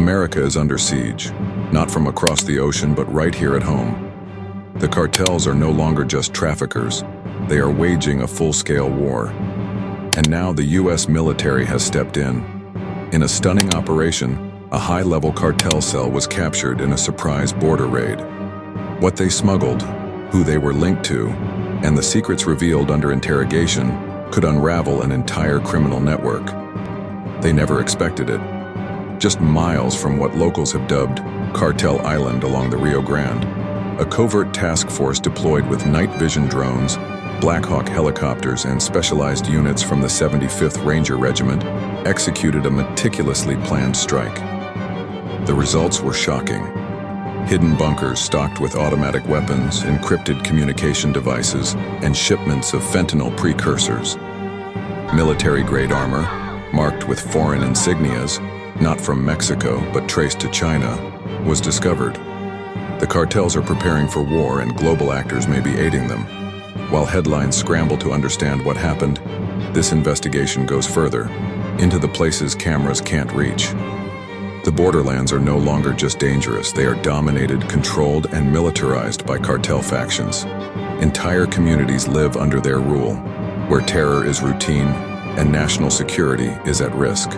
America is under siege, not from across the ocean, but right here at home. The cartels are no longer just traffickers. They are waging a full-scale war. And now the U.S. military has stepped in. In a stunning operation, a high-level cartel cell was captured in a surprise border raid. What they smuggled, who they were linked to, and the secrets revealed under interrogation could unravel an entire criminal network. They never expected it. Just miles from what locals have dubbed Cartel Island along the Rio Grande, a covert task force deployed with night vision drones, Black Hawk helicopters, and specialized units from the 75th Ranger Regiment executed a meticulously planned strike. The results were shocking. Hidden bunkers stocked with automatic weapons, encrypted communication devices, and shipments of fentanyl precursors. Military-grade armor, marked with foreign insignias, not from Mexico but traced to China, was discovered. The cartels are preparing for war, and global actors may be aiding them. While headlines scramble to understand what happened, this investigation goes further, into the places cameras can't reach. The borderlands are no longer just dangerous, they are dominated, controlled, and militarized by cartel factions. Entire communities live under their rule, where terror is routine and national security is at risk.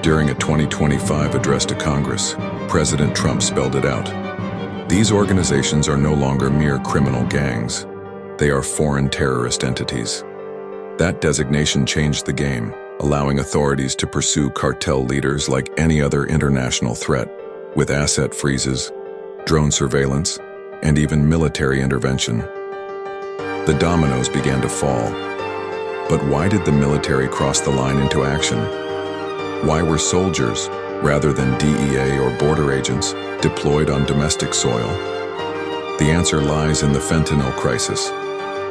During a 2025 address to Congress, President Trump spelled it out. These organizations are no longer mere criminal gangs. They are foreign terrorist entities. That designation changed the game, allowing authorities to pursue cartel leaders like any other international threat, with asset freezes, drone surveillance, and even military intervention. The dominoes began to fall. But why did the military cross the line into action? Why were soldiers, rather than DEA or border agents, deployed on domestic soil? The answer lies in the fentanyl crisis,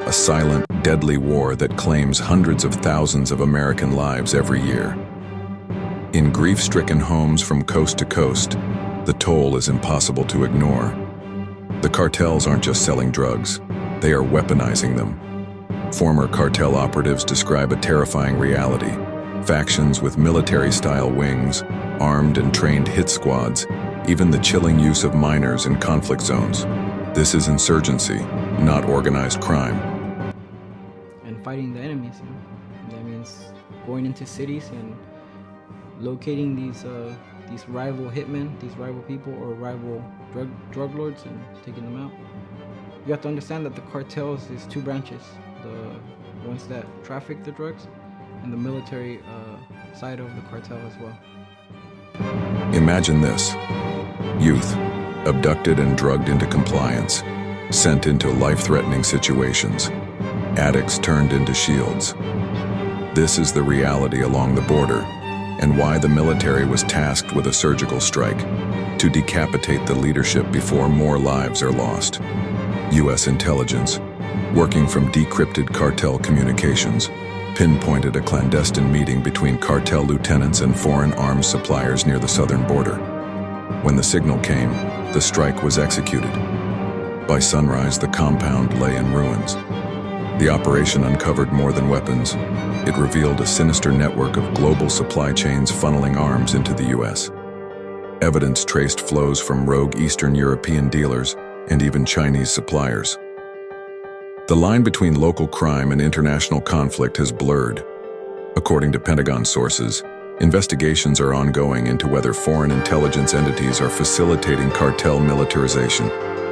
a silent, deadly war that claims hundreds of thousands of American lives every year. In grief-stricken homes from coast to coast, the toll is impossible to ignore. The cartels aren't just selling drugs, they are weaponizing them. Former cartel operatives describe a terrifying reality: factions with military-style wings, armed and trained hit squads, even the chilling use of minors in conflict zones. This is insurgency, not organized crime. And fighting the enemies, that means going into cities and locating these rival hitmen, these rival people or rival drug lords, and taking them out. You have to understand that the cartels is two branches: the ones that traffic the drugs and the military side of the cartel as well. Imagine this: youth, abducted and drugged into compliance, sent into life-threatening situations, addicts turned into shields. This is the reality along the border, and why the military was tasked with a surgical strike, to decapitate the leadership before more lives are lost. U.S. intelligence, working from decrypted cartel communications, pinpointed a clandestine meeting between cartel lieutenants and foreign arms suppliers near the southern border. When the signal came, the strike was executed. By sunrise, the compound lay in ruins. The operation uncovered more than weapons. It revealed a sinister network of global supply chains funneling arms into the U.S. Evidence traced flows from rogue Eastern European dealers and even Chinese suppliers. The line between local crime and international conflict has blurred. According to Pentagon sources, investigations are ongoing into whether foreign intelligence entities are facilitating cartel militarization,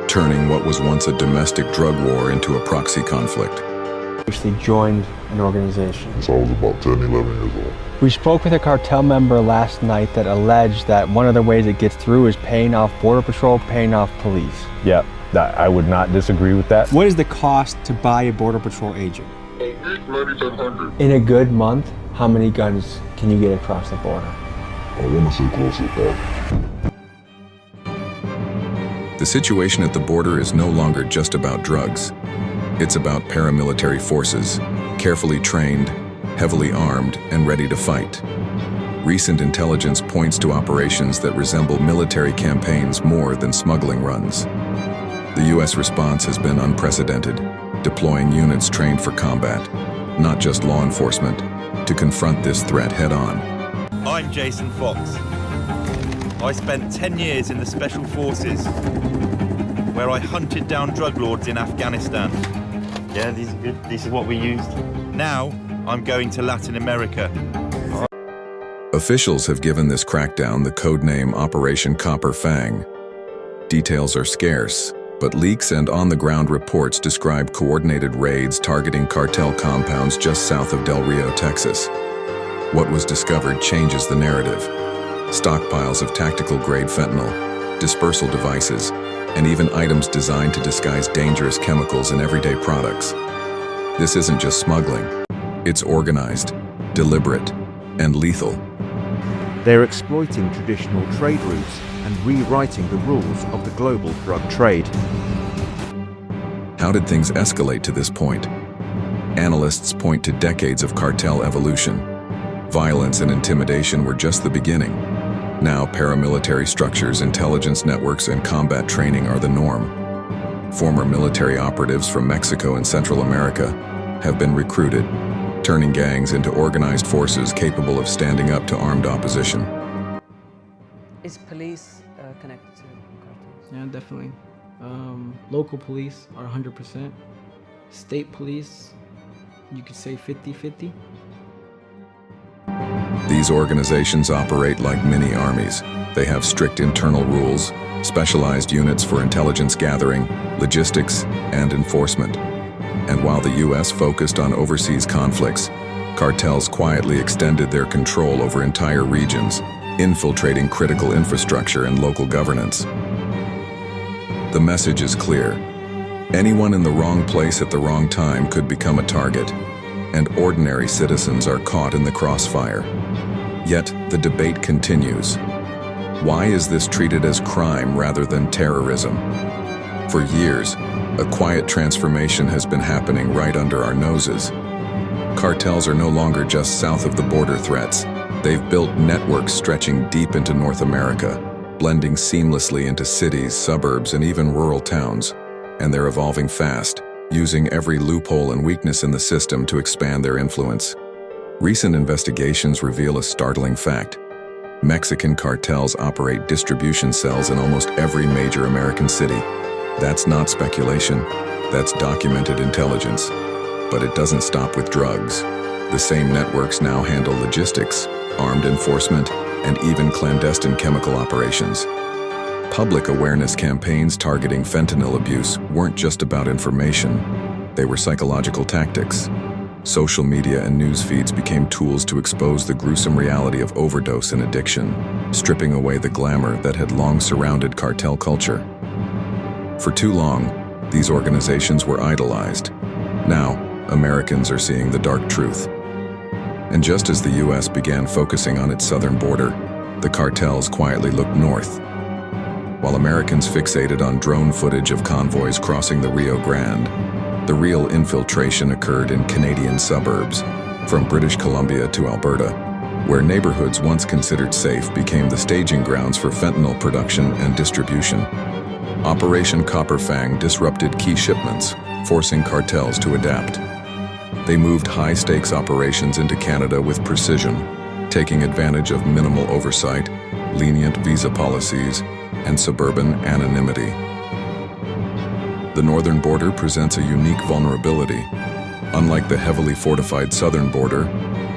turning what was once a domestic drug war into a proxy conflict. They joined an organization. So I was about 10, 11 years old. We spoke with a cartel member last night that alleged that one of the ways it gets through is paying off Border Patrol, paying off police. Yeah, I would not disagree with that. What is the cost to buy a Border Patrol agent? $9,700. In a good month, how many guns can you get across the border? I want to say close to 1,000. The situation at the border is no longer just about drugs. It's about paramilitary forces, carefully trained, heavily armed, and ready to fight. Recent intelligence points to operations that resemble military campaigns more than smuggling runs. The U.S. response has been unprecedented, deploying units trained for combat, not just law enforcement, to confront this threat head-on. I'm Jason Fox. I spent 10 years in the Special Forces, where I hunted down drug lords in Afghanistan. Yeah, these are good. This is what we used. Now, I'm going to Latin America. Officials have given this crackdown the codename Operation Copper Fang. Details are scarce, but leaks and on-the-ground reports describe coordinated raids targeting cartel compounds just south of Del Rio, Texas. What was discovered changes the narrative. Stockpiles of tactical-grade fentanyl, dispersal devices, and even items designed to disguise dangerous chemicals in everyday products. This isn't just smuggling. It's organized, deliberate, and lethal. They're exploiting traditional trade routes and rewriting the rules of the global drug trade. How did things escalate to this point? Analysts point to decades of cartel evolution. Violence and intimidation were just the beginning. Now, paramilitary structures, intelligence networks, and combat training are the norm. Former military operatives from Mexico and Central America have been recruited, turning gangs into organized forces capable of standing up to armed opposition. Is police connected to cartels? Yeah, definitely. Local police are 100%. State police, you could say 50-50. These organizations operate like mini armies. They have strict internal rules, specialized units for intelligence gathering, logistics, and enforcement. And while the U.S. focused on overseas conflicts, cartels quietly extended their control over entire regions, infiltrating critical infrastructure and local governance. The message is clear. Anyone in the wrong place at the wrong time could become a target, and ordinary citizens are caught in the crossfire. Yet, the debate continues. Why is this treated as crime rather than terrorism? For years, a quiet transformation has been happening right under our noses. Cartels are no longer just south of the border threats. They've built networks stretching deep into North America, blending seamlessly into cities, suburbs, and even rural towns. And they're evolving fast, using every loophole and weakness in the system to expand their influence. Recent investigations reveal a startling fact. Mexican cartels operate distribution cells in almost every major American city. That's not speculation, that's documented intelligence. But it doesn't stop with drugs. The same networks now handle logistics, armed enforcement, and even clandestine chemical operations. Public awareness campaigns targeting fentanyl abuse weren't just about information, they were psychological tactics. Social media and news feeds became tools to expose the gruesome reality of overdose and addiction, stripping away the glamour that had long surrounded cartel culture. For too long, these organizations were idolized. Now, Americans are seeing the dark truth. And just as the U.S. began focusing on its southern border, the cartels quietly looked north. While Americans fixated on drone footage of convoys crossing the Rio Grande, the real infiltration occurred in Canadian suburbs, from British Columbia to Alberta, where neighborhoods once considered safe became the staging grounds for fentanyl production and distribution. Operation Copper Fang disrupted key shipments, forcing cartels to adapt. They moved high-stakes operations into Canada with precision, taking advantage of minimal oversight, lenient visa policies, and suburban anonymity. The northern border presents a unique vulnerability. Unlike the heavily fortified southern border,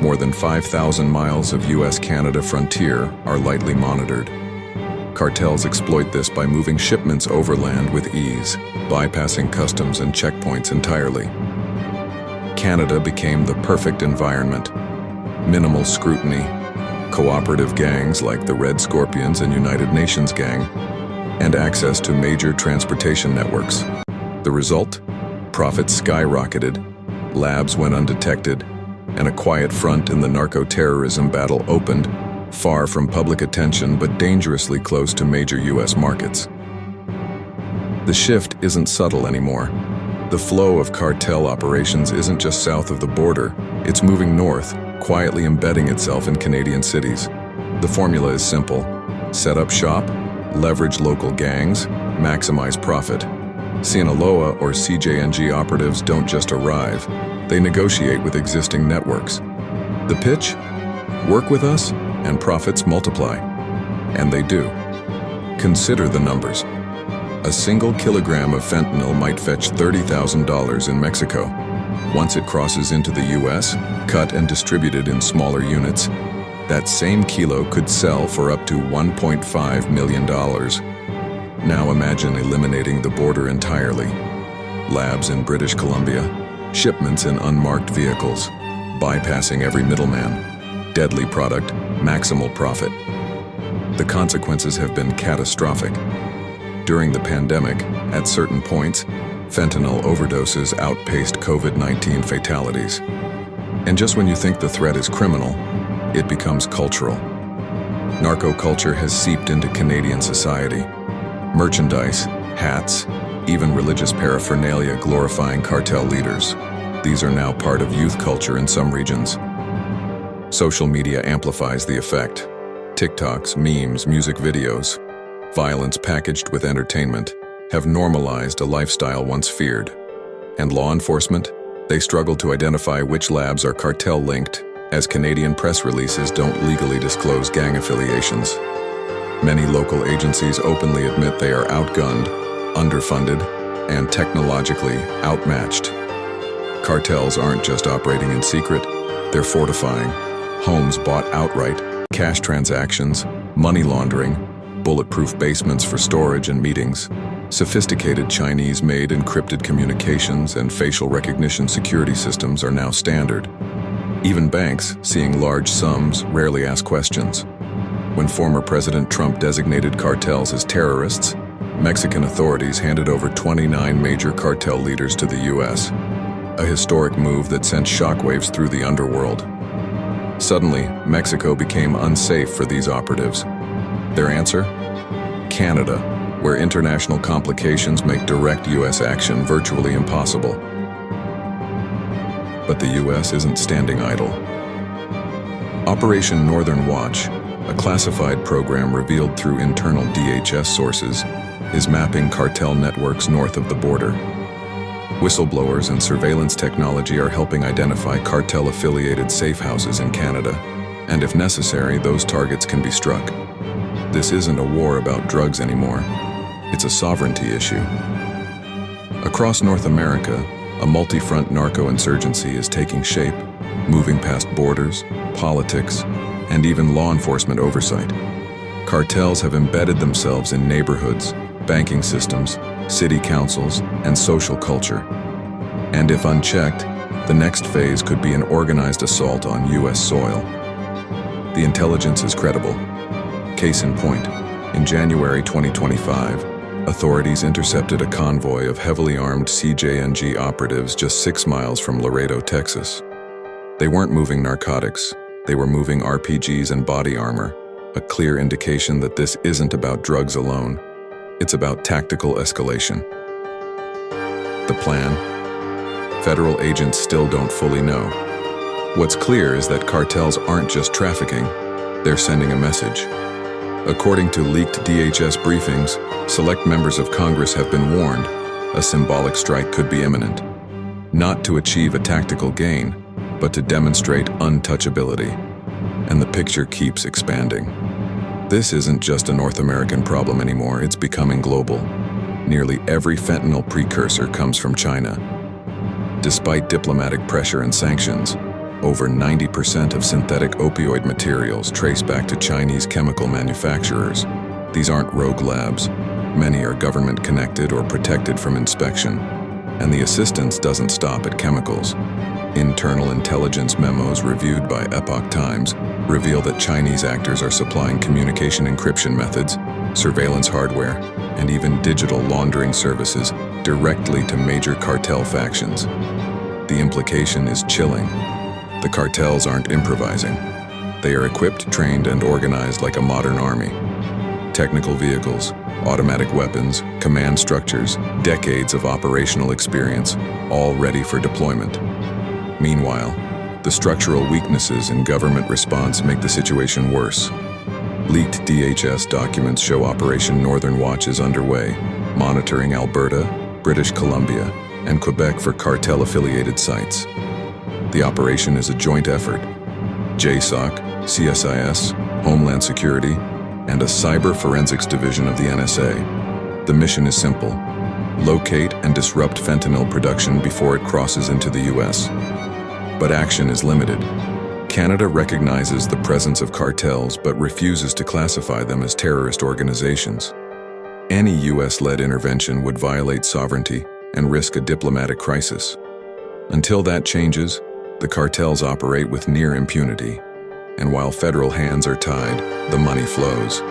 more than 5,000 miles of U.S.-Canada frontier are lightly monitored. Cartels exploit this by moving shipments overland with ease, bypassing customs and checkpoints entirely. Canada became the perfect environment. Minimal scrutiny, cooperative gangs like the Red Scorpions and United Nations Gang, and access to major transportation networks. The result? Profits skyrocketed, labs went undetected, and a quiet front in the narco-terrorism battle opened, far from public attention but dangerously close to major U.S. markets. The shift isn't subtle anymore. The flow of cartel operations isn't just south of the border, it's moving north, quietly embedding itself in Canadian cities. The formula is simple. Set up shop, leverage local gangs, maximize profit. Sinaloa or CJNG operatives don't just arrive, they negotiate with existing networks. The pitch? Work with us, and profits multiply. And they do. Consider the numbers. A single kilogram of fentanyl might fetch $30,000 in Mexico. Once it crosses into the US, cut and distributed in smaller units, that same kilo could sell for up to $1.5 million. Now imagine eliminating the border entirely. Labs in British Columbia, shipments in unmarked vehicles, bypassing every middleman. Deadly product, maximal profit. The consequences have been catastrophic. During the pandemic, at certain points, fentanyl overdoses outpaced COVID-19 fatalities. And just when you think the threat is criminal, it becomes cultural. Narco culture has seeped into Canadian society. Merchandise, hats, even religious paraphernalia glorifying cartel leaders. These are now part of youth culture in some regions. Social media amplifies the effect. TikToks, memes, music videos, violence packaged with entertainment, have normalized a lifestyle once feared. And law enforcement? They struggle to identify which labs are cartel-linked, as Canadian press releases don't legally disclose gang affiliations. Many local agencies openly admit they are outgunned, underfunded, and technologically outmatched. Cartels aren't just operating in secret, they're fortifying. Homes bought outright, cash transactions, money laundering, bulletproof basements for storage and meetings, sophisticated Chinese-made encrypted communications and facial recognition security systems are now standard. Even banks, seeing large sums, rarely ask questions. When former President Trump designated cartels as terrorists, Mexican authorities handed over 29 major cartel leaders to the US, a historic move that sent shockwaves through the underworld. Suddenly, Mexico became unsafe for these operatives. Their answer? Canada, where international complications make direct US action virtually impossible. But the US isn't standing idle. Operation Northern Watch, a classified program revealed through internal DHS sources, is mapping cartel networks north of the border. Whistleblowers and surveillance technology are helping identify cartel-affiliated safe houses in Canada, and if necessary, those targets can be struck. This isn't a war about drugs anymore. It's a sovereignty issue. Across North America, a multi-front narco-insurgency is taking shape, moving past borders, politics, and even law enforcement oversight. Cartels have embedded themselves in neighborhoods, banking systems, city councils, and social culture. And if unchecked, the next phase could be an organized assault on US soil. The intelligence is credible. Case in point, in January 2025, authorities intercepted a convoy of heavily armed CJNG operatives just 6 miles from Laredo, Texas. They weren't moving narcotics, they were moving RPGs and body armor, a clear indication that this isn't about drugs alone. It's about tactical escalation. The plan? Federal agents still don't fully know. What's clear is that cartels aren't just trafficking, they're sending a message. According to leaked DHS briefings, select members of Congress have been warned a symbolic strike could be imminent. Not to achieve a tactical gain, but to demonstrate untouchability. And the picture keeps expanding. This isn't just a North American problem anymore, it's becoming global. Nearly every fentanyl precursor comes from China. Despite diplomatic pressure and sanctions, over 90% of synthetic opioid materials trace back to Chinese chemical manufacturers. These aren't rogue labs. Many are government-connected or protected from inspection. And the assistance doesn't stop at chemicals. Internal intelligence memos reviewed by Epoch Times reveal that Chinese actors are supplying communication encryption methods, surveillance hardware, and even digital laundering services directly to major cartel factions. The implication is chilling. The cartels aren't improvising. They are equipped, trained, and organized like a modern army. Technical vehicles, automatic weapons, command structures, decades of operational experience, all ready for deployment. Meanwhile, the structural weaknesses in government response make the situation worse. Leaked DHS documents show Operation Northern Watch is underway, monitoring Alberta, British Columbia, and Quebec for cartel-affiliated sites. The operation is a joint effort. JSOC, CSIS, Homeland Security, and a cyber forensics division of the NSA. The mission is simple: locate and disrupt fentanyl production before it crosses into the US. But action is limited. Canada recognizes the presence of cartels but refuses to classify them as terrorist organizations. Any US-led intervention would violate sovereignty and risk a diplomatic crisis. Until that changes, the cartels operate with near impunity. And while federal hands are tied, the money flows.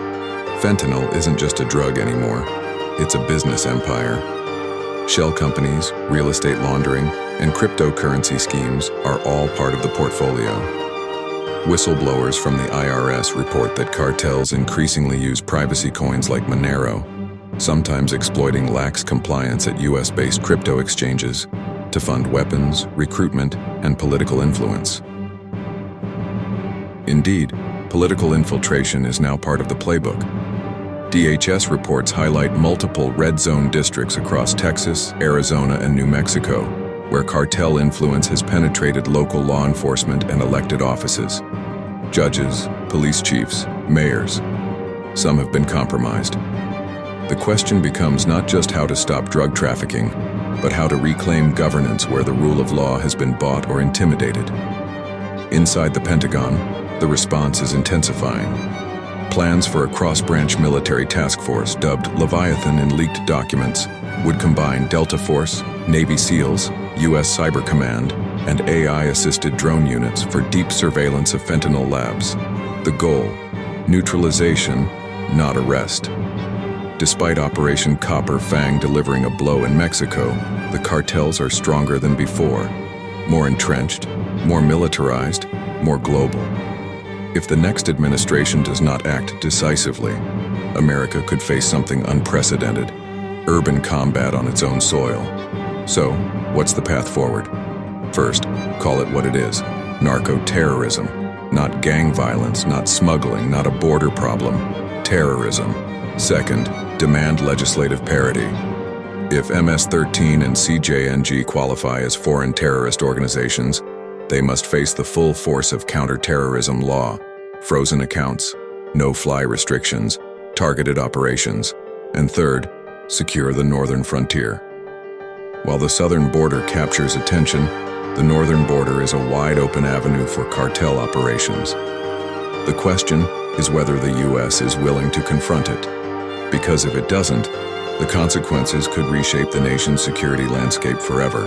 Fentanyl isn't just a drug anymore. It's a business empire. Shell companies, real estate laundering, and cryptocurrency schemes are all part of the portfolio. Whistleblowers from the IRS report that cartels increasingly use privacy coins like Monero, sometimes exploiting lax compliance at US-based crypto exchanges, to fund weapons, recruitment, and political influence. Indeed, political infiltration is now part of the playbook. DHS reports highlight multiple red zone districts across Texas, Arizona, and New Mexico, where cartel influence has penetrated local law enforcement and elected offices. Judges, police chiefs, mayors. Some have been compromised. The question becomes not just how to stop drug trafficking, but how to reclaim governance where the rule of law has been bought or intimidated. Inside the Pentagon, the response is intensifying. Plans for a cross-branch military task force dubbed Leviathan in leaked documents would combine Delta Force, Navy SEALs, U.S. Cyber Command, and AI-assisted drone units for deep surveillance of fentanyl labs. The goal: neutralization, not arrest. Despite Operation Copper Fang delivering a blow in Mexico, the cartels are stronger than before, more entrenched, more militarized, more global. If the next administration does not act decisively, America could face something unprecedented: urban combat on its own soil. So, what's the path forward? First, call it what it is: narco-terrorism. Not gang violence, not smuggling, not a border problem. Terrorism. Second, demand legislative parity. If MS-13 and CJNG qualify as foreign terrorist organizations, they must face the full force of counterterrorism law: frozen accounts, no-fly restrictions, targeted operations, and third, secure the northern frontier. While the southern border captures attention, the northern border is a wide-open avenue for cartel operations. The question is whether the U.S. is willing to confront it. Because if it doesn't, the consequences could reshape the nation's security landscape forever.